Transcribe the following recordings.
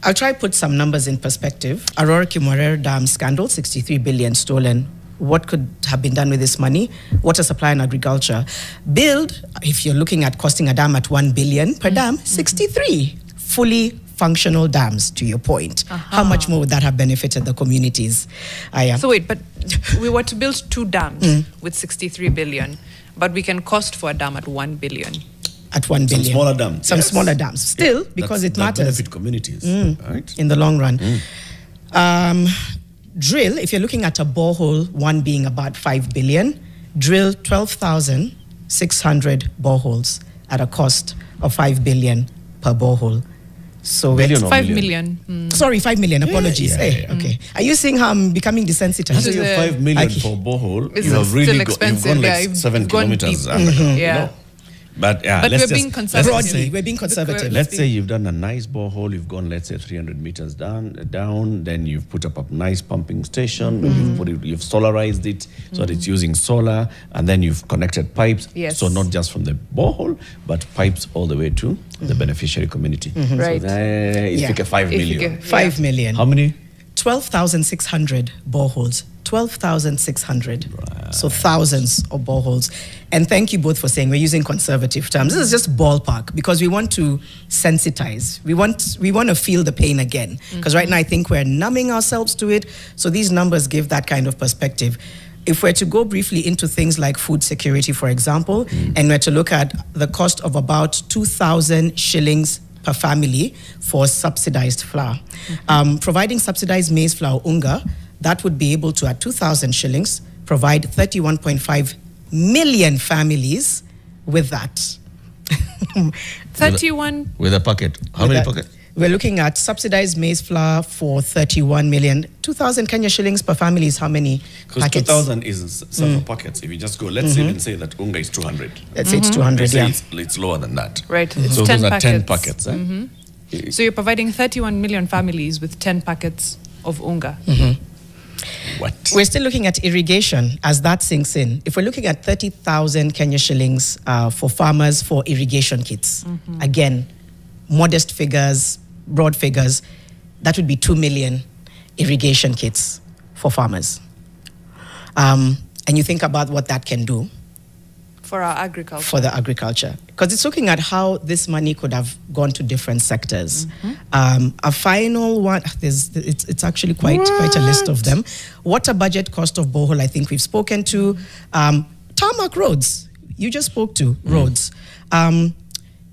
I'll try to put some numbers in perspective. Arror Kimwarer Dam scandal, 63 billion stolen. What could have been done with this money? Water supply and agriculture. Build, if you're looking at costing a dam at 1 billion per dam, 63 fully functional dams, to your point. How much more would that have benefited the communities? So wait, but we were to build 2 dams with 63 billion, but we can cost for a dam at 1 billion. At 1 billion. Some smaller dams. Some smaller dams. Still, because it matters. Benefit communities, right? In the long run. Drill, if you're looking at a borehole, one being about 5 billion, drill 12,600 boreholes at a cost of 5 billion per borehole. So Billion or 5 million. Sorry, 5 million. Apologies. Okay. Are you seeing how I'm becoming desensitized? So you're 5 million for borehole. You have really you've gone like 7 kilometers. Yeah. But we're being conservative. Broadly, we're being conservative. Let's say you've done a nice borehole, you've gone, let's say, 300 meters down, then you've put up a nice pumping station, you've solarized it so that it's using solar, and then you've connected pipes. Yes. So not just from the borehole, but pipes all the way to the beneficiary community. Right. So it's like a 5 million. 5 million. How many? 12,600 boreholes. 12,600. Right. So thousands of boreholes. And thank you both for saying we're using conservative terms. This is just ballpark because we want to sensitize. We want to feel the pain again. Because right now I think we're numbing ourselves to it. So these numbers give that kind of perspective. If we're to go briefly into things like food security, for example, and we're to look at the cost of about 2,000 shillings per family for subsidized flour. Providing subsidized maize flour unga, that would be able to, at 2,000 shillings, provide 31.5 million families with that. 31? With a packet. How many packets? We're looking at subsidized maize flour for 31 million. 2,000 Kenya shillings per family is how many Because packets? 2,000 is several packets. If you just go, let's even say that unga is 200. Let's say it's 200, It's lower than that. Right. So It's those 10 are 10 packets. packets. So you're providing 31 million families with 10 packets of unga. What? We're still looking at irrigation as that sinks in. If we're looking at 30,000 Kenya shillings for farmers for irrigation kits, again, modest figures, broad figures, that would be 2 million irrigation kits for farmers. And you think about what that can do. For our agriculture. For the agriculture. Because it's looking at how this money could have gone to different sectors. A final one, it's actually quite a list of them. Water budget cost of borehole, I think we've spoken to. Tarmac roads, you just spoke to roads.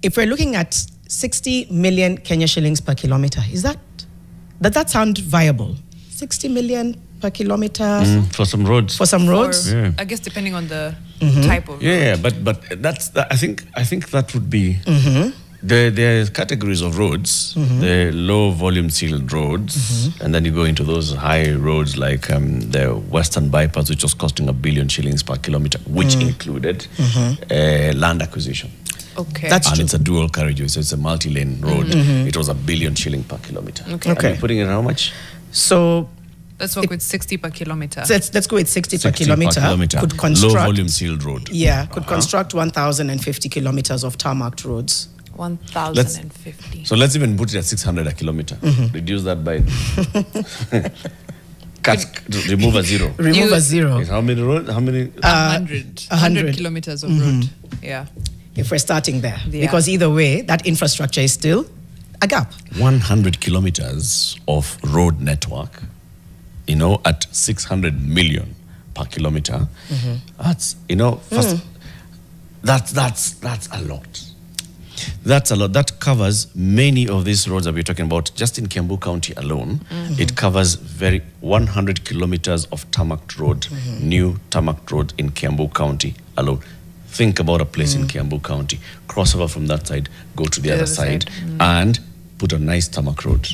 If we're looking at 60 million Kenya shillings per kilometer, does that sound viable? 60 million per kilometer? For some roads. For some roads? I guess depending on the type of road. Yeah, but that's I think that would be there are categories of roads, the low volume sealed roads, and then you go into those high roads like the Western Bypass, which was costing 1 billion shillings per kilometer, which included land acquisition. Okay. That's and true. it's a dual carriageway, so it's a multi-lane road. It was 1 billion shilling per kilometer. Okay. And you're putting in how much? So let's work with 60 per kilometer. let's go with 60 per 60 kilometer. Could construct, low volume sealed road. Yeah, could construct 1,050 kilometers of tarmacked roads. 1,050. So let's even put it at 600 a kilometer. Reduce that by remove a zero. Remove a zero. How many roads? How many? 100 kilometers of road. Yeah. If we're starting there. Yeah. Because either way, that infrastructure is still a gap. 100 kilometers of road network, at 600 million per kilometer. That's, first, that's a lot. That's a lot. That covers many of these roads that we're talking about. Just in Kiambu County alone, it covers 100 kilometers of tarmac road, new tarmac road in Kiambu County alone. Think about a place in Kiambu County, cross over from that side, go to the other side, and put a nice tarmac road,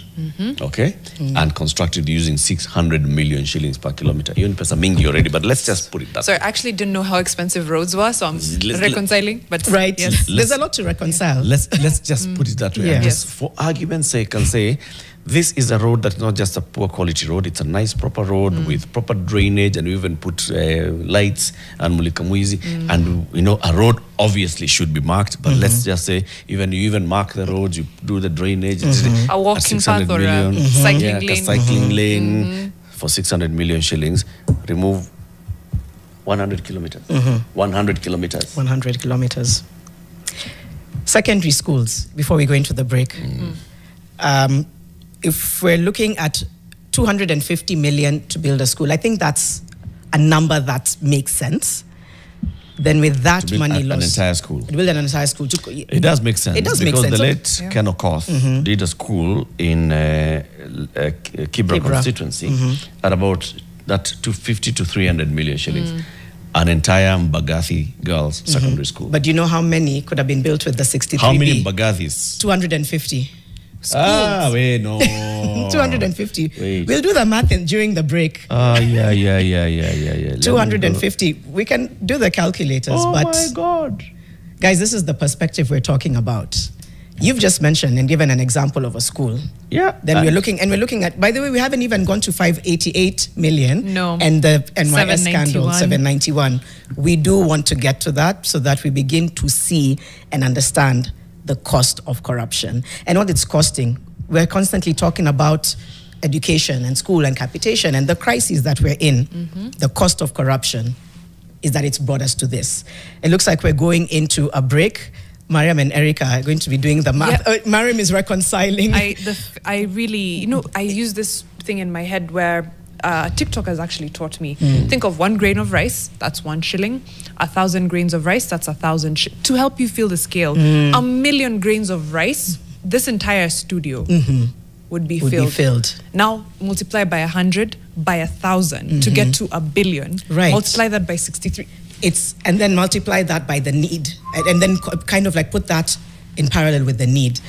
okay? And construct it using 600 million shillings per kilometer. You're in pesa mingi already, but let's just put it that So I actually didn't know how expensive roads were, so I'm reconciling. But right. yes. There's a lot to reconcile. Let's just put it that way. Yeah. And just for argument's sake, I'll say this is a road that's not just a poor quality road. It's a nice proper road with proper drainage, and we even put lights and mulikamuizi. And a road obviously should be marked, but let's just say you even mark the roads, you do the drainage, drainage, A walking at 600 path or a million, cycling yeah, lane. a cycling lane for 600 million shillings. Remove 100 kilometers. 100 kilometers. 100 kilometers. Secondary schools, before we go into the break. If we're looking at 250 million to build a school, I think that's a number that makes sense. Then with that To build money an lost, entire school. to build an entire school. It does make sense. It does make because sense. the late Ken Okoth did a school in Kibra constituency at about that 250 to 300 million shillings. An entire Mbagathi girls secondary school. But do you know how many could have been built with the 63B? How many Mbagathis? 250. Wait, no. 250. Wait. We'll do the math during the break. Yeah. 250. We can do the calculators, Oh but my God. guys, this is the perspective we're talking about. You've just mentioned and given an example of a school. Yeah. Then we're looking at, by the way, we haven't even gone to 588 million. No. And the NYS scandal, 791. 791. We do want to get to that so that we begin to see and understand the cost of corruption and what it's costing. We're constantly talking about education and school and capitation and the crises that we're in. The cost of corruption is that it's brought us to this. It looks like we're going into a break. Mariam and Erica are going to be doing the math. Yeah. Mariam is reconciling. I really, I use this thing in my head where TikTok has actually taught me. Think of 1 grain of rice, that's 1 shilling. 1,000 grains of rice, that's 1,000 to help you feel the scale. 1,000,000 grains of rice, this entire studio would be filled. Now multiply by 100, by 1,000 to get to 1 billion. Right. Multiply that by 63. And then multiply that by the need, and then kind of like put that in parallel with the need.